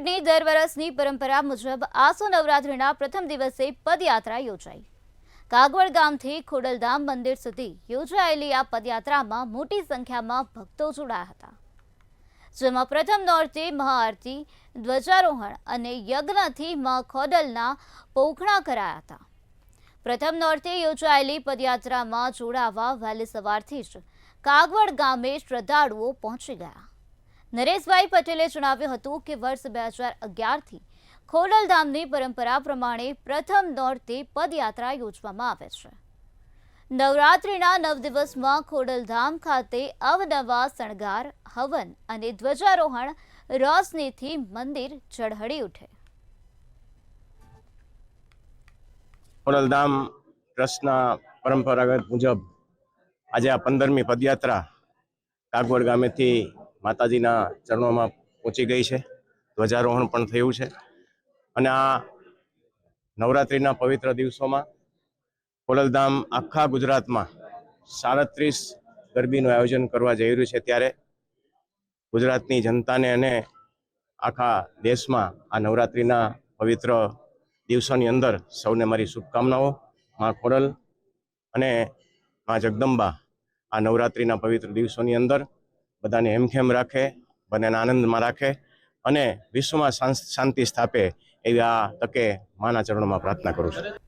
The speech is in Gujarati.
જૂનાગઢની દર વર્ષની પરંપરા મુજબ આસો નવરાત્રિના પ્રથમ દિવસે પદયાત્રા યોજાઈ। કાગવડ ગામથી ખોડલધામ મંદિર સુધી યોજાયેલી આ પદયાત્રામાં મોટી સંખ્યામાં ભક્તો જોડાયા હતા, જેમાં પ્રથમ નોરતે મહાઆરતી, ધ્વજારોહણ અને યજ્ઞથી મા ખોડલના પોખણા કરાયા હતા। પ્રથમ નોરતે યોજાયેલી પદયાત્રામાં જોડાવા વહેલી સવારથી જ કાગવડ ગામે શ્રદ્ધાળુઓ પહોંચી ગયા। નરેશભાઈ પટેલે જણાવ્યું હતું કે વર્ષ 2011થી ખોડલધામની પરંપરા પ્રમાણે પ્રથમ નોરતે પદયાત્રા યોજવામાં આવે છે। નવરાત્રિના 9 દિવસમાં ખોડલધામ ખાતે અવનવા શણગાર, હવન અને ધ્વજારોહણ રોશનીથી મંદિર ઝળહળી ઉઠે। ખોડલધામ ટ્રસ્ટના પરંપરાગત મુજબ આજે આ 15મી પદયાત્રા કાગવડ ગામેથી માતાજીના ચરણોમાં પહોંચી ગઈ છે। ધ્વજારોહણ પણ થયું છે અને આ નવરાત્રિના પવિત્ર દિવસોમાં ખોડલધામ આખા ગુજરાતમાં 37 ગરબીનું આયોજન કરવા જઈ રહ્યું છે। ત્યારે ગુજરાતની જનતાને અને આખા દેશમાં આ નવરાત્રિના પવિત્ર દિવસોની અંદર સૌને મારી શુભકામનાઓ। મા ખોડલ અને મા જગદંબા આ નવરાત્રિના પવિત્ર દિવસોની અંદર બધાને હેમખેમ રાખે, બધાને આનંદમાં રાખે અને વિશ્વમાં શાંતિ સ્થાપે એવી આ તકે માના ચરણોમાં પ્રાર્થના કરું છું।